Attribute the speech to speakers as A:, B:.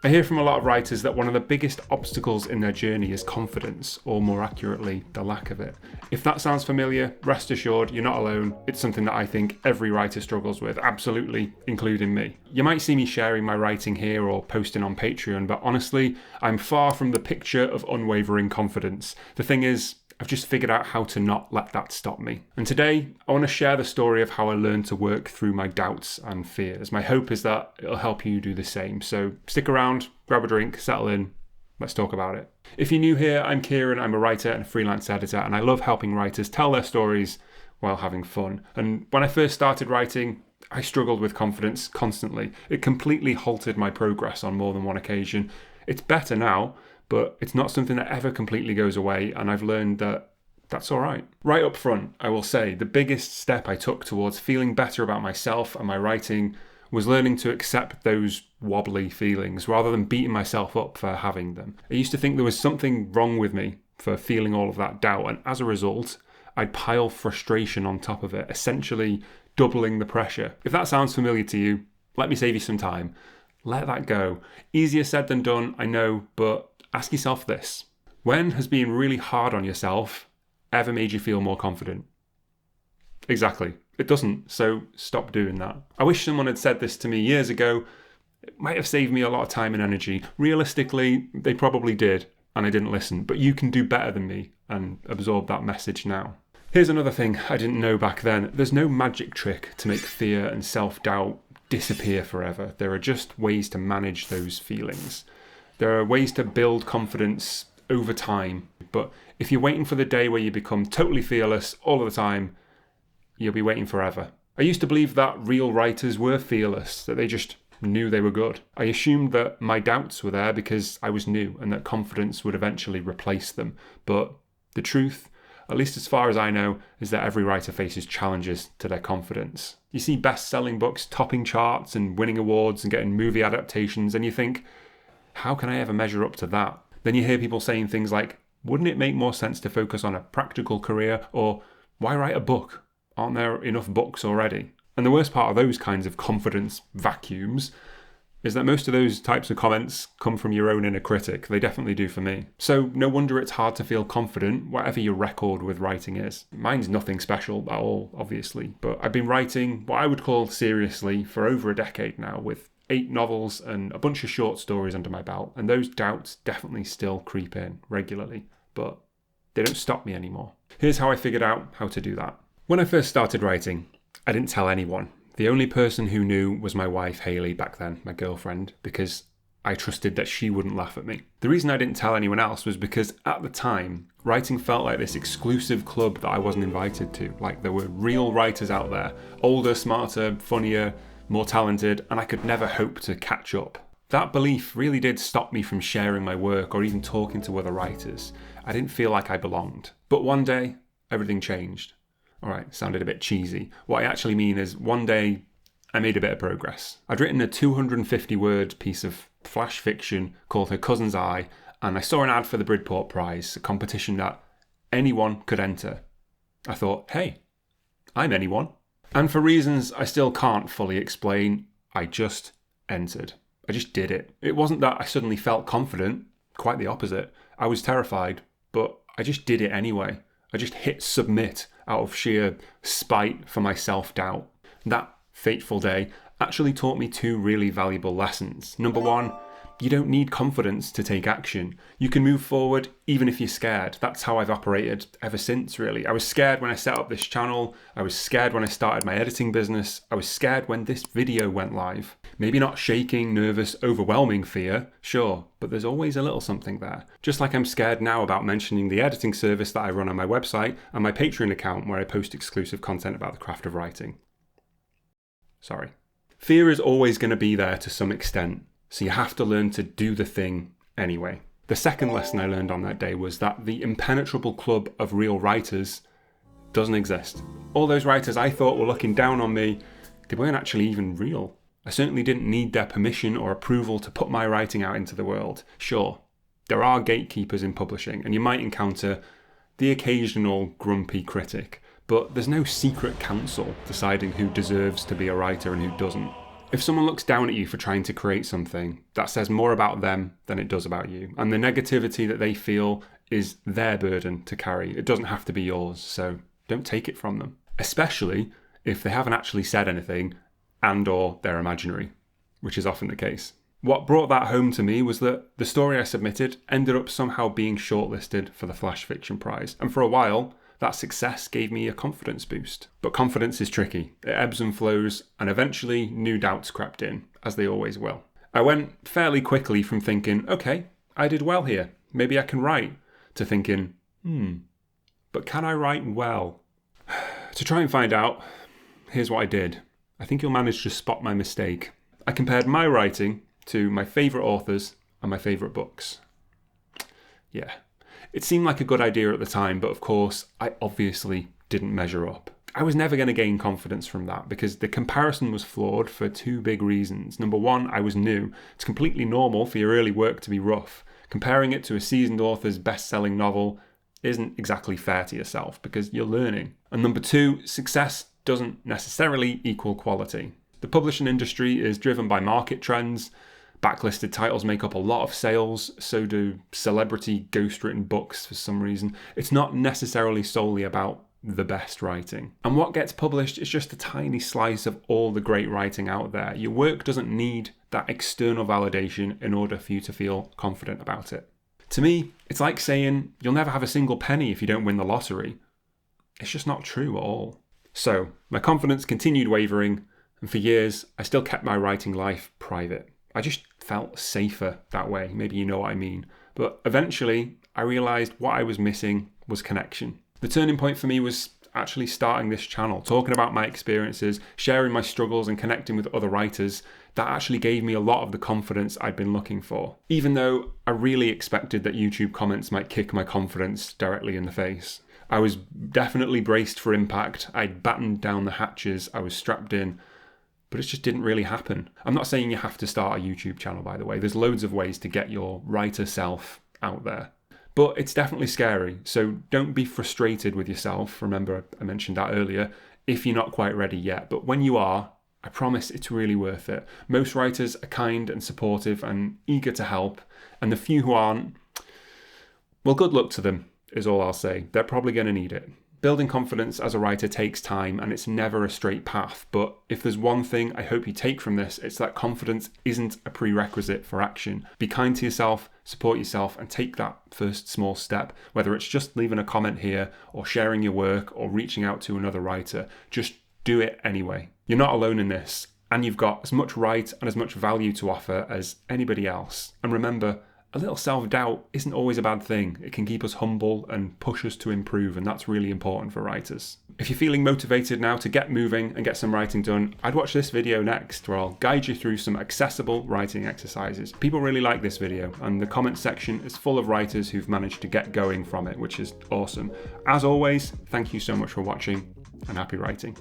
A: I hear from a lot of writers that one of the biggest obstacles in their journey is confidence, or more accurately, the lack of it. If that sounds familiar, rest assured you're not alone. It's something that I think every writer struggles with, absolutely, including me. You might see me sharing my writing here or posting on Patreon, but honestly, I'm far from the picture of unwavering confidence. The thing is, I've just figured out how to not let that stop me. And today, I want to share the story of how I learned to work through my doubts and fears. My hope is that it'll help you do the same. So stick around, grab a drink, settle in, let's talk about it. If you're new here, I'm Kieran, I'm a writer and a freelance editor, and I love helping writers tell their stories while having fun. And when I first started writing, I struggled with confidence constantly. It completely halted my progress on more than one occasion. It's better now, but it's not something that ever completely goes away, and I've learned that that's all right. Right up front, I will say, the biggest step I took towards feeling better about myself and my writing was learning to accept those wobbly feelings rather than beating myself up for having them. I used to think there was something wrong with me for feeling all of that doubt, and as a result, I'd pile frustration on top of it, essentially doubling the pressure. If that sounds familiar to you, let me save you some time. Let that go. Easier said than done, I know, but ask yourself this. When has being really hard on yourself ever made you feel more confident? Exactly. It doesn't, so stop doing that. I wish someone had said this to me years ago. It might have saved me a lot of time and energy. Realistically, they probably did, and I didn't listen. But you can do better than me and absorb that message now. Here's another thing I didn't know back then. There's no magic trick to make fear and self-doubt disappear forever. There are just ways to manage those feelings. There are ways to build confidence over time, but if you're waiting for the day where you become totally fearless all of the time, you'll be waiting forever. I used to believe that real writers were fearless, that they just knew they were good. I assumed that my doubts were there because I was new and that confidence would eventually replace them. But the truth, at least as far as I know, is that every writer faces challenges to their confidence. You see best-selling books topping charts and winning awards and getting movie adaptations, and you think, how can I ever measure up to that? Then you hear people saying things like, wouldn't it make more sense to focus on a practical career? Or why write a book? Aren't there enough books already? And the worst part of those kinds of confidence vacuums is that most of those types of comments come from your own inner critic. They definitely do for me. So no wonder it's hard to feel confident, whatever your record with writing is. Mine's nothing special at all, obviously, but I've been writing what I would call seriously for over a decade now, with 8 novels and a bunch of short stories under my belt, and those doubts definitely still creep in regularly, but they don't stop me anymore. Here's how I figured out how to do that. When I first started writing, I didn't tell anyone. The only person who knew was my wife, Hayley, back then, my girlfriend, because I trusted that she wouldn't laugh at me. The reason I didn't tell anyone else was because at the time, writing felt like this exclusive club that I wasn't invited to. Like there were real writers out there, older, smarter, funnier, more talented, and I could never hope to catch up. That belief really did stop me from sharing my work or even talking to other writers. I didn't feel like I belonged. But one day, everything changed. All right, sounded a bit cheesy. What I actually mean is one day, I made a bit of progress. I'd written a 250-word piece of flash fiction called Her Cousin's Eye, and I saw an ad for the Bridport Prize, a competition that anyone could enter. I thought, hey, I'm anyone. And for reasons I still can't fully explain, I just entered. I just did it. It wasn't that I suddenly felt confident, quite the opposite. I was terrified, but I just did it anyway. I just hit submit out of sheer spite for my self-doubt. That fateful day actually taught me 2 really valuable lessons. Number 1, you don't need confidence to take action. You can move forward even if you're scared. That's how I've operated ever since, really. I was scared when I set up this channel. I was scared when I started my editing business. I was scared when this video went live. Maybe not shaking, nervous, overwhelming fear, sure, but there's always a little something there. Just like I'm scared now about mentioning the editing service that I run on my website and my Patreon account where I post exclusive content about the craft of writing. Sorry. Fear is always going to be there to some extent. So you have to learn to do the thing anyway. The second lesson I learned on that day was that the impenetrable club of real writers doesn't exist. All those writers I thought were looking down on me, they weren't actually even real. I certainly didn't need their permission or approval to put my writing out into the world. Sure, there are gatekeepers in publishing, and you might encounter the occasional grumpy critic, but there's no secret council deciding who deserves to be a writer and who doesn't. If someone looks down at you for trying to create something, that says more about them than it does about you. And the negativity that they feel is their burden to carry. It doesn't have to be yours, so don't take it from them. Especially if they haven't actually said anything and or they're imaginary, which is often the case. What brought that home to me was that the story I submitted ended up somehow being shortlisted for the Flash Fiction Prize. And for a while, that success gave me a confidence boost. But confidence is tricky. It ebbs and flows, and eventually new doubts crept in, as they always will. I went fairly quickly from thinking, okay, I did well here. Maybe I can write, to thinking, but can I write well? To try and find out, here's what I did. I think you'll manage to spot my mistake. I compared my writing to my favourite authors and my favourite books. Yeah, it seemed like a good idea at the time, but of course, I obviously didn't measure up. I was never going to gain confidence from that because the comparison was flawed for two big reasons. Number one, I was new. It's completely normal for your early work to be rough. Comparing it to a seasoned author's best-selling novel isn't exactly fair to yourself because you're learning. And number two, success doesn't necessarily equal quality. The publishing industry is driven by market trends. Backlisted titles make up a lot of sales, so do celebrity ghostwritten books for some reason. It's not necessarily solely about the best writing. And what gets published is just a tiny slice of all the great writing out there. Your work doesn't need that external validation in order for you to feel confident about it. To me, it's like saying you'll never have a single penny if you don't win the lottery. It's just not true at all. So, my confidence continued wavering, and for years, I still kept my writing life private. I just felt safer that way. Maybe you know what I mean. But eventually, I realised what I was missing was connection. The turning point for me was actually starting this channel, talking about my experiences, sharing my struggles and connecting with other writers. That actually gave me a lot of the confidence I'd been looking for. Even though I really expected that YouTube comments might kick my confidence directly in the face. I was definitely braced for impact. I'd battened down the hatches. I was strapped in. But it just didn't really happen. I'm not saying you have to start a YouTube channel, by the way. There's loads of ways to get your writer self out there. But it's definitely scary, so don't be frustrated with yourself. Remember, I mentioned that earlier, if you're not quite ready yet. But when you are, I promise it's really worth it. Most writers are kind and supportive and eager to help, and the few who aren't, well, good luck to them, is all I'll say. They're probably going to need it. Building confidence as a writer takes time and it's never a straight path, but if there's one thing I hope you take from this, it's that confidence isn't a prerequisite for action. Be kind to yourself, support yourself, and take that first small step, whether it's just leaving a comment here or sharing your work or reaching out to another writer. Just do it anyway. You're not alone in this, and you've got as much right and as much value to offer as anybody else. And remember, a little self-doubt isn't always a bad thing. It can keep us humble and push us to improve, and that's really important for writers. If you're feeling motivated now to get moving and get some writing done, I'd watch this video next, where I'll guide you through some accessible writing exercises. People really like this video, and the comment section is full of writers who've managed to get going from it, which is awesome. As always, thank you so much for watching, and happy writing.